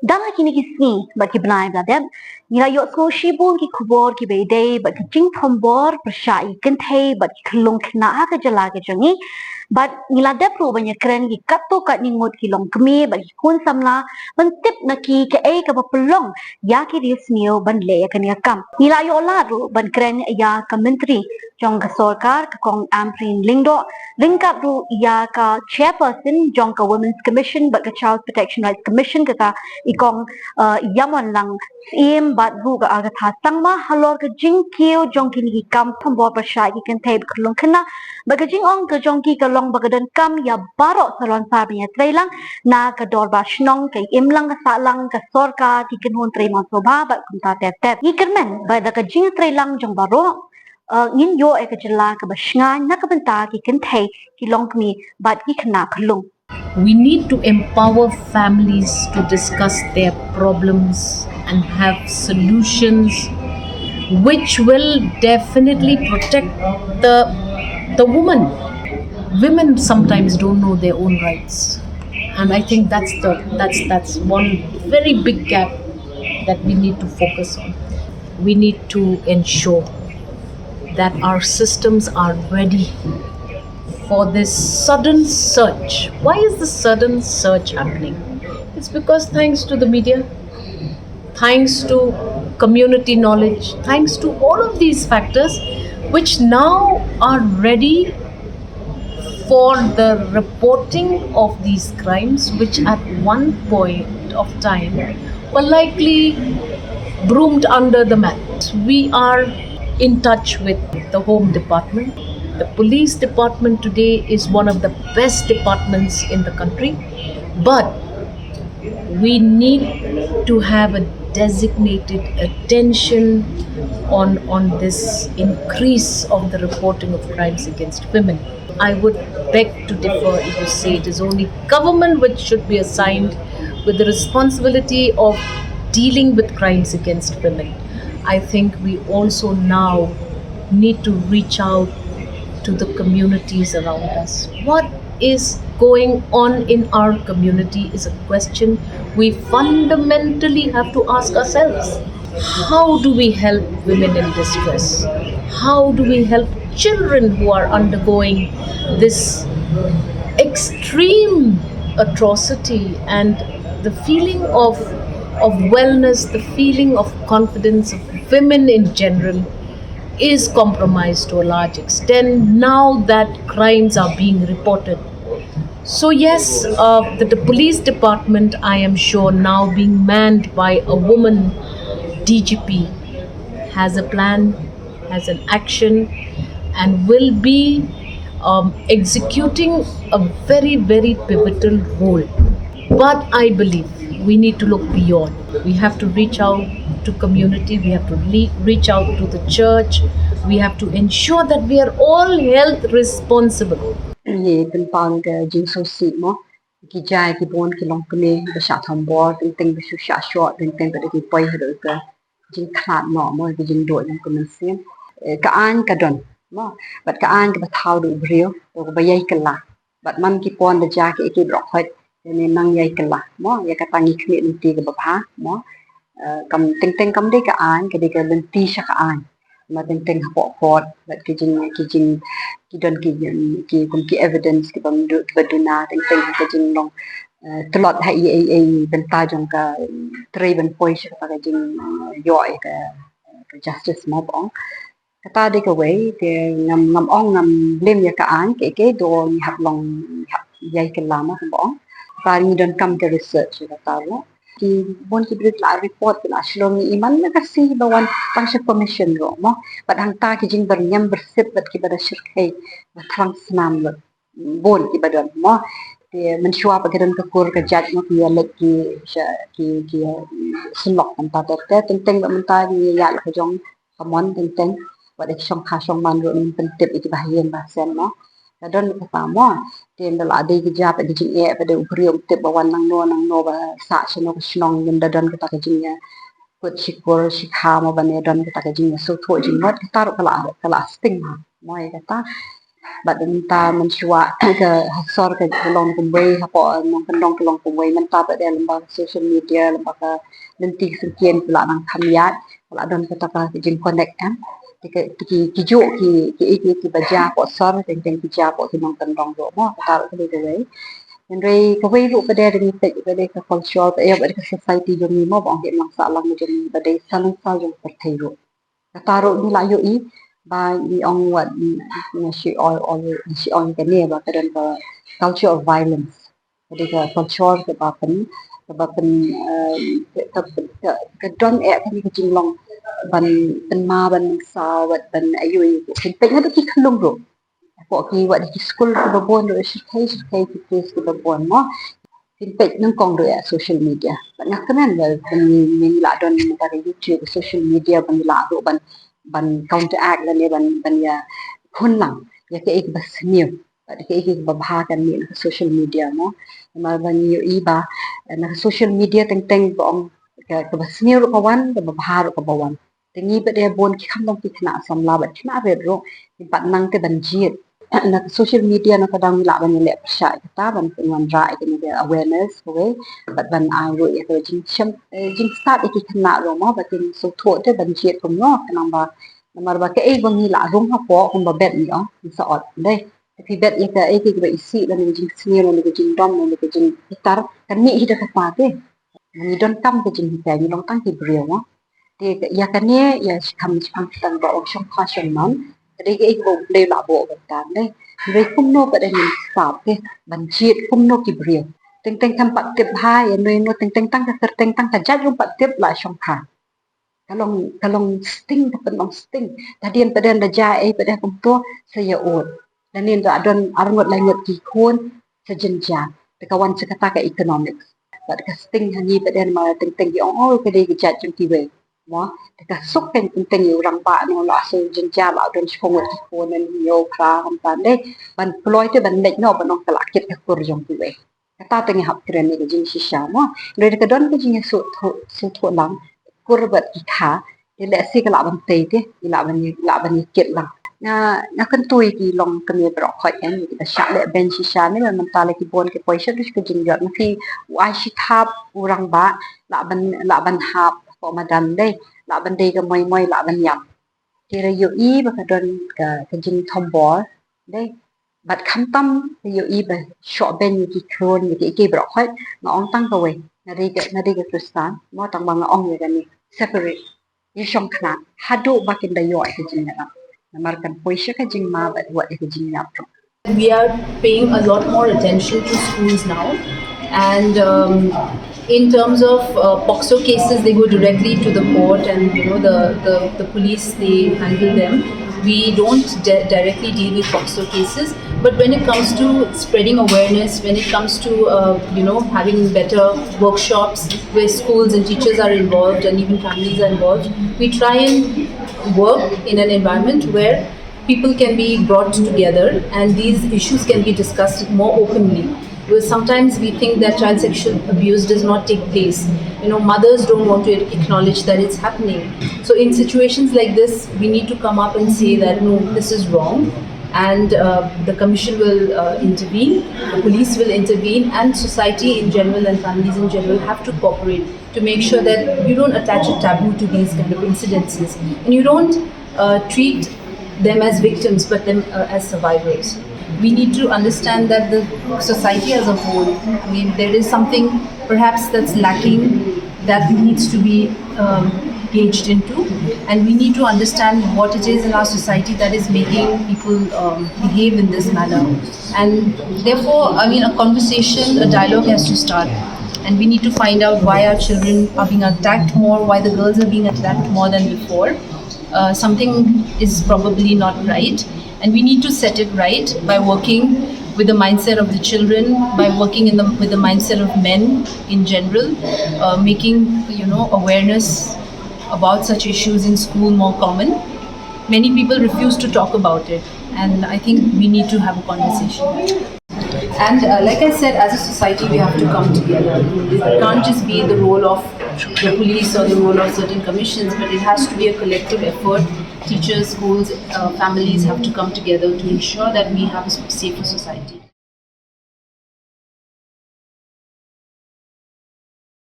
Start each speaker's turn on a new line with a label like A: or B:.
A: Dala kini kisni bagi benai beladet. Nila yok sko shibun ki kubor ki bedai bagi jing tombor persai kynthei bagi kelung kena ha ke jala ke jongi. But nila de pro banyak keren ki kato kat ningut ki long kemi bagi kun samla mentip naki ke ke pelong ya ki dis niu ban le ke ni kam. Nila yok la ru ban keren ya ke menteri jong ke sorkar ke kong amprin lingdo lingkap ru ya ka chairperson jong ka women's commission bagi child protection rights commission kata ikong yaman lang im bat ru ga aga tha sangma halor ka jingkyu jong kini ki kam thombo pa sha ki kan thai khulung khna baga jing ong ka jong ki ka long baga dan kam ya baro salon sa binya trailang na ka dor ba shnong kai im lang ka sa lang ka sorka ki kan hon trei ma sobha ba kum ta tep tep ni kermen ba da ka jing trailang jong baro ngin yo e ka jala ka ba shngan na ka banta ki kan thai ki long kmi bat ki khna khulung.
B: We need to empower families to discuss their problems and have solutions which will definitely protect the woman. Women sometimes don't know their own rights, and I think that's one very big gap that we need to focus on. We need to ensure that our systems are ready for this sudden surge. Why is the sudden surge happening? It's because thanks to the media, thanks to community knowledge, thanks to all of these factors, which now are ready for the reporting of these crimes, which at one point of time were likely broomed under the mat. We are in touch with the Home Department. The police department today is one of the best departments in the country, but we need to have a designated attention on this increase of the reporting of crimes against women. I would beg to differ if you say it is only government which should be assigned with the responsibility of dealing with crimes against women. I think we also now need to reach out to the communities around us. What is going on in our community is a question we fundamentally have to ask ourselves. How do we help women in distress? How do we help children who are undergoing this extreme atrocity, and the feeling of wellness, the feeling of confidence of women in general is compromised to a large extent now that crimes are being reported. So yes, the police department, I am sure, now being manned by a woman DGP, has a plan, has an action, and will be executing a very, very pivotal role. But I believe we need to look beyond. We have to reach out to community, we have to reach out to the church, we have to ensure that we are all health responsible.
C: Yeเป็นปางke jing so si mo ki jai ki bon ki long kne be sha thom bo ting ting be shu sha short ting ting be ki poi hdo ke jing khat no mo ki jing do yang kun sim ka an ka don mo bat ka an ka ba thau du brio to ba yai ka la bat man ki pon da ja ki ro khoi ne nang yai ka la mo ya ka tangi khne ni ti ka ba ha mo kam ting ting kam de ka an ka de ka len ti sha ka an mà tình tình học phật và cái đơn cái cũng cái evidence cái bằng được cái đơn na tình tình cái chừng long tlot hay bên ta trong cái three bên point cái chừng giỏi cái justice mà bong cái ta đi cái way cái ngầm ngầm ong ngầm lên nhà cái án cái đồ học lòng học dạy cái làm mà bong ta đi đơn cầm cái research cái ta đó ki bon ki brit la report la shlom ni iman na kasi bawan pang sa commission ro mo padang ta ki jing bar nyam bersip bat ki bada shirkai ba thang snam lo bon ki badon mo te men shwa pa gidan ka kur ka jat mo ki let ki sinlok tam ta te teng teng ba man ta ni ya la ka jong ka mon teng teng wa de shong kha shong man ro ni pen tip iki ba yen ba sen mo ka don ka pa mo tem da la de ki ja pa jing e pa de uprio tip ba wan nang no ba sa shino shnong yim da don ka jing ya put shikor shikha ma ba ne don ka jing so tho jing not ka tar ka la sting ha mo e ka ta but ta man shwa ke hasor ke long kumwe hapo nong kendong ke long kumwe man ta ba de lamba social media lamba ka nanti sekian pula nang khamyat pula don kata ka jin connect am ki jo ki baja po sor teng teng ki ja po ki nong kendong ro mo ta ke de we Andre ka way ru pa de ni te ka de ka culture pa ya ba ka society jo ni mo bang ke lang sa lang mo jo ni ba de salong sa jo per thai ro Taro ni layo ba ni ong wat ni si on ka ne ba ka ba culture of violence jadi ka culture ka ba pen ka don e ka ni ka jing long ban pen ma ban sa wat ban ayu kin pe na ki khlung ro ko ki wat ki school ka ba bon ro shi kai ki place ka ba bon mo tin pe nang kong ro social media nak kanan ba ni la don ka YouTube social media ban la ro ban counteract la ne ban ya khun lang ya ke ek bas new ke ek ba bha kan ni social media mo ma ban yu I ba na social media teng teng bong ke bas new ro kawan ke ba bha ro ka bawan tengi ba de bon ki kham dong ki khna sam la ba khna be ro pat nang te ban jiet na social media na kadang la ban le sha ta ban wan rai ke ni awareness we but ban ai ro ya ke jing start ki khna ro mo ba tin so tho te ban jiet kom no kanang ba Nomor ba ke bang ni la rung ha po kung ba bet ni sa ot dai tapi bet ya ke ba isi la ni jing sini la ni jing dom la ni jing gitar kan ni hida ka pa ke ni don kam ke jing ka ni long tang ki brio mo te ya kan ne ya kam chang tang ba ok shong kha shong man te ke bo le la bo ba ta dai re kum no ba dai ni sa ke ban chiet kum no ki brio teng teng kam pat tip ha ya no teng teng tang ka teng tang ka ja jung pat tip la shong kha kalong sting dapat long sting tadian padan da ja pada kumto saya ot dan ni da adon arngot langot ki khon sejenja te kawan sekata ka economics but ka sting hani padan ma teng teng ki oh ke de ki ja chung ki we mo te ka sok teng teng yu rang ba no la se jenja la don chong ki khon nan yo kra ham tan de ban ploy te ban nek no ban ong kala kit ka kur jong ki we kata teng hap kren ni jing shisha mo re ka don ka jing su tho lang kurbat ikha ile si ka laban te te laban ni ket lang na kan tui ki long kan ye bro khoi en ki sha le ben shi sha ne man ta le ki bon ke poisha dus ke jing jot ki wa shi thap urang ba laban hap ko madan de laban de ka moi moi laban yap ki re yo I ba ka don ka jing thom bor de bat kham tam yo I ba sho ben ki kron ki bro khoi ma ong tang ka we na ri ke kristan mo tang ba nga ong ye kan ni separate ni shong khna hadu bakin da yo ke jing na namar kan poisha ka jing ma ba wa ke jing ya pro
B: We are paying a lot more attention to schools now, and in terms of POXO cases, they go directly to the court, and the police, they handle them. We don't directly deal with POXO cases, but when it comes to spreading awareness, when it comes to having better workshops where schools and teachers are involved and even families are involved, we try and work in an environment where people can be brought together and these issues can be discussed more openly. Because sometimes we think that child sexual abuse does not take place. Mothers don't want to acknowledge that it's happening. So in situations like this, we need to come up and say that no, this is wrong, and the commission will intervene, the police will intervene, and society in general and families in general have to cooperate to make sure that you don't attach a taboo to these kind of incidences and you don't treat them as victims but them as survivors. We need to understand that the society as a whole, I mean, there is something perhaps that's lacking that needs to be gauged into, and we need to understand what it is in our society that is making people behave in this manner. And therefore, I mean, a conversation, a dialogue has to start. And we need to find out why our children are being attacked more, why the girls are being attacked more than before. Something is probably not right, and we need to set it right by working with the mindset of the children, by working with the mindset of men in general, making awareness about such issues in school more common. Many people refuse to talk about it, and I think we need to have a conversation. And like I said, as a society, we have to come together. It can't just be the role of the police or the role of certain commissions, but it has to be a collective effort. Teachers, schools, families have to come together to ensure that we have a safer society.